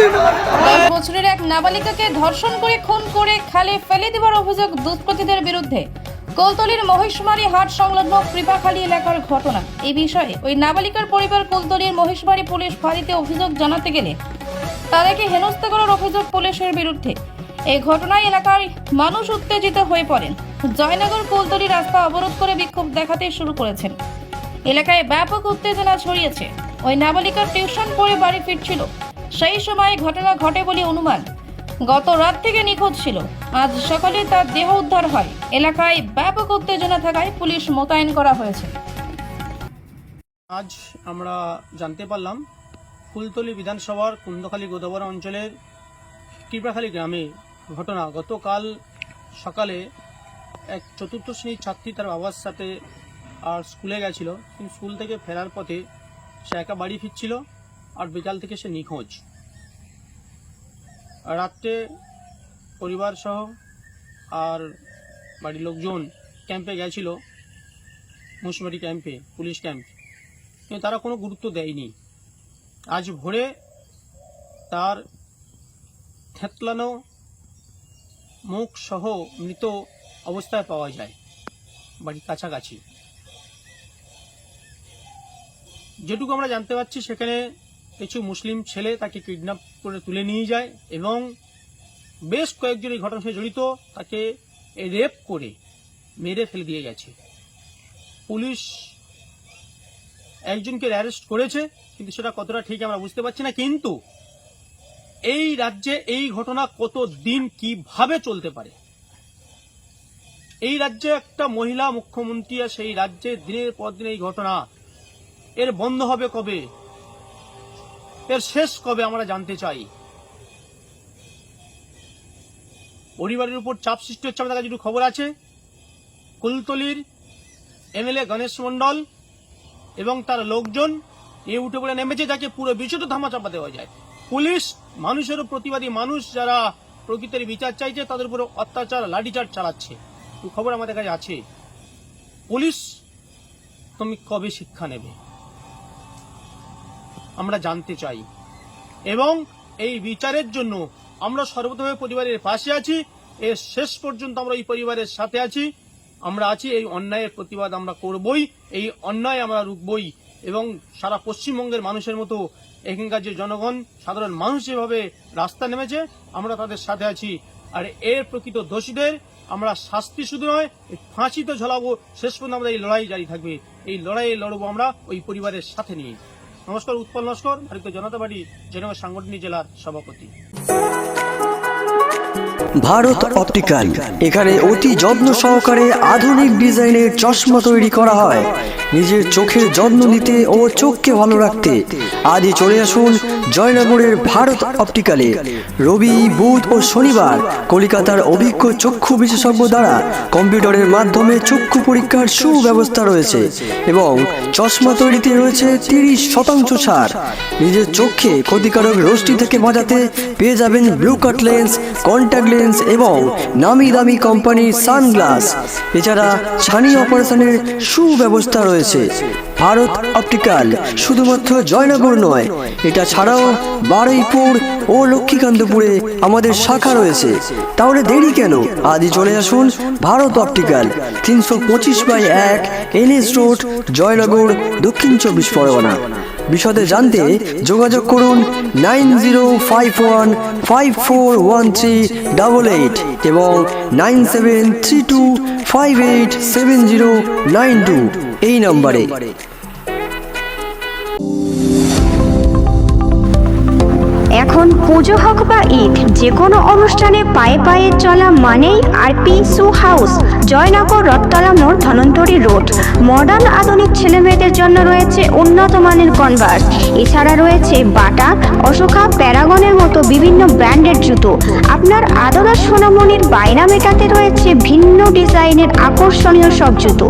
10 বছরের এক নাবালিকাকে ধর্ষণ করে খুন করে খালে ফেলে দেওয়ার অভিযোগ দুষ্কৃতীদের বিরুদ্ধে। কুলতলির মহিষমারি হাট সংলগ্ন কৃপাখালী এলাকার ঘটনা। এই বিষয়ে ওই নাবালিকার পরিবার কুলতলির মহিষমারি পুলিশ ফাঁড়িতে অভিযোগ জানাতে গেলে তাদেরকে হেনস্থা করার অভিযোগ পুলিশের বিরুদ্ধে। এই ঘটনায় এলাকার মানুষ উত্তেজিত হয়ে পড়েন। জয়নগর কুলতলি রাস্তা অবরোধ করে বিক্ষোভ দেখাতে শুরু করেছেন। এলাকায় ব্যাপক উত্তেজনা ছড়িয়েছে। ওই নাবালিকার টিউশন পড়ে বাড়ি ফিরছিল, সেই সময় ঘটনা ঘটে বলে অনুমান। গত রাত থেকে নিখোঁজ ছিল, আজ সকালে তার দেহ উদ্ধার হয়। এলাকায় ব্যাপক উত্তেজনা থাকায় পুলিশ মোতায়েন করা হয়েছে। আজ আমরা জানতে পারলাম কুলতলি বিধানসভার কুন্দখালী গোদাবরা অঞ্চলের কৃপাখালী গ্রামে ঘটনা। গতকাল সকালে এক চতুর্থ শ্রেণীর ছাত্রী তার বাবার সাথে আর স্কুলে গেছিল, কিন্তু স্কুল থেকে ফেরার পথে সে একা বাড়ি ফিরছিল আর বিকাল থেকে সে নিখোঁজ। রাত্রে পরিবার সহ আর বাড়ির লোকজন ক্যাম্পে গেছিল, মুসমারি ক্যাম্পে, পুলিশ ক্যাম্প, কিন্তু তারা কোনো গুরুত্ব দেয়নি। আজ ভোরে তার থেতলানো মুখ সহ মৃত অবস্থায় পাওয়া যায় বাড়ির কাছাকাছি। যেটুকু আমরা জানতে পারছি, সেখানে কিছু মুসলিম ছেলে তাকে কিডন্যাপ করে তুলে নিয়ে যায় এবং বেশ কয়েকজন এই ঘটনার সাথে জড়িত তাকে রেপ করে মেরে ফেলে দিয়ে গেছে। পুলিশ একজনকে অ্যারেস্ট করেছে, কিন্তু সেটা কতটা ঠিক আমরা বুঝতে পারছি না। কিন্তু এই রাজ্যে এই ঘটনা কত দিন কিভাবে চলতে পারে? এই রাজ্যে একটা মহিলা মুখ্যমন্ত্রী, সেই রাজ্যে দিনের পর দিন এই ঘটনা, এর বন্ধ হবে কবে? এর শেষ কবে আমরা জানতে চাই। পরিবারের উপর চাপ সৃষ্টি হচ্ছে। আমাদের কাছে যেটুকু খবর আছে, কুলতলির এমএলএ গণেশ মণ্ডল এবং তার লোকজন এ উঠে পড়ে নেমেছে, যাকে পুরো বিষয়টা ধামাচাপা দেওয়া যায়। পুলিশ মানুষের প্রতিবাদী মানুষ যারা প্রকৃতির বিচার চাইছে তাদের উপরে অত্যাচার, লাঠিচার্জ চালাচ্ছে। খবর আমাদের কাছে আছে। পুলিশ তুমি কবে শিক্ষা নেবে আমরা জানতে চাই, এবং এই বিচারের জন্য আমরা সর্বতভাবে পরিবারের পাশে আছি। এর শেষ পর্যন্ত আমরা এই পরিবারের সাথে আছি। আমরা আছি, এই অন্যায়ের প্রতিবাদ আমরা করবই, এই অন্যায় আমরা রুখবই। এবং সারা পশ্চিমবঙ্গের মানুষের মতো এখানকার যে জনগণ, সাধারণ মানুষ যেভাবে রাস্তা নেমেছে, আমরা তাদের সাথে আছি। আর এর প্রকৃত দোষীদের আমরা শাস্তি শুধু নয়, ফাঁসিতে ঝোলাবো। শেষ পর্যন্ত আমরা এই লড়াই জারি থাকবে। এই লড়াইয়ে লড়বো আমরা ওই পরিবারের সাথে নিয়ে। নমস্কার, উৎপল নস্কর, ভারতীয় জনতা পার্টি জয়নগর সাংগঠনিক জেলার সভাপতি। ভারত অপটিক্যাল, এখানে অতি যত্ন সহকারে আধুনিক ডিজাইনের চশমা তৈরি করা হয়। নিজের চোখের যত্ন নিতে ও চোখকে ভালো রাখতে আজই চলে আসুন জয়নগরের ভারত অপটিক্যালে। রবি, বুধ ও শনিবার কলকাতার অভিজ্ঞ চক্ষু বিশেষজ্ঞ দ্বারা কম্পিউটারের মাধ্যমে চক্ষু পরীক্ষার সুব্যবস্থা রয়েছে এবং চশমা তৈরিতে রয়েছে 30% ছাড়। নিজের চোখে ক্ষতিকারক রশ্মি থেকে বাঁচাতে পেয়ে যাবেন ব্লু কাট লেন্স, কন্ট্যাক্ট লেন্স এবং নামি দামি কোম্পানির সানগ্লাস। এছাড়া ছানি অপারেশনের সুব্যবস্থা রয়েছে। ভারত অপটিক্যাল শুধুমাত্র জয়নগর নয়, এটা ছাড়াও বারুইপুর ও লক্ষ্মীকান্তপুরে আমাদের শাখা রয়েছে। তাহলে দেরি কেন? আজই চলে আসুন Bharat optical, 325/1 NS road, Joynagar, Dakshin 24 Pargana. বিশদে জানতে যোগাযোগ করুন 9051541388 এবং 9732587092 এই নম্বরে। এখন পুজো হোক বা ঈদ, যে কোনো অনুষ্ঠানে পায়ে পায়ে চলা মানেই RP shoe house, Joynagar, Rathtala মোড়, ধনন্তরী রোড। মডার্ন আধুনিক ছেলেমেয়েদের জন্য রয়েছে উন্নত মানের কনভার্স। এছাড়া রয়েছে বাটা, অশোকা, প্যারাগনের মতো বিভিন্ন ব্র্যান্ডের জুতো। আপনার আদরের সোনামণির বায়না মেটাতে রয়েছে ভিন্ন ডিজাইনের আকর্ষণীয় সব জুতো।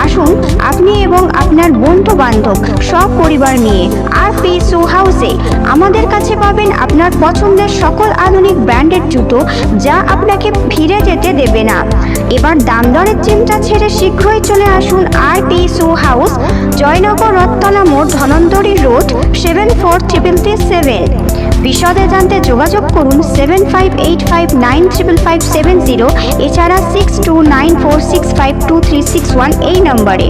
আসুন আপনি এবং আপনার বন্ধু বান্ধব সব পরিবার নিয়ে আরপি শু হাউসে। আমাদের কাছে পাবেন আপনার পছন্দের সকল আধুনিক ব্র্যান্ডের জুতো, যা আপনাকে ফিরে যেতে দেবে না। এবার দাম দরের চিন্তা ছেড়ে শীঘ্রই চলে আসুন RP shoe house, Joynagar, Rathtala মোড়, ধনন্তরী রোড, 743337। বিশদে জানতে যোগাযোগ করুন 7585955570, এছাড়া 6294652361 এই নম্বরে।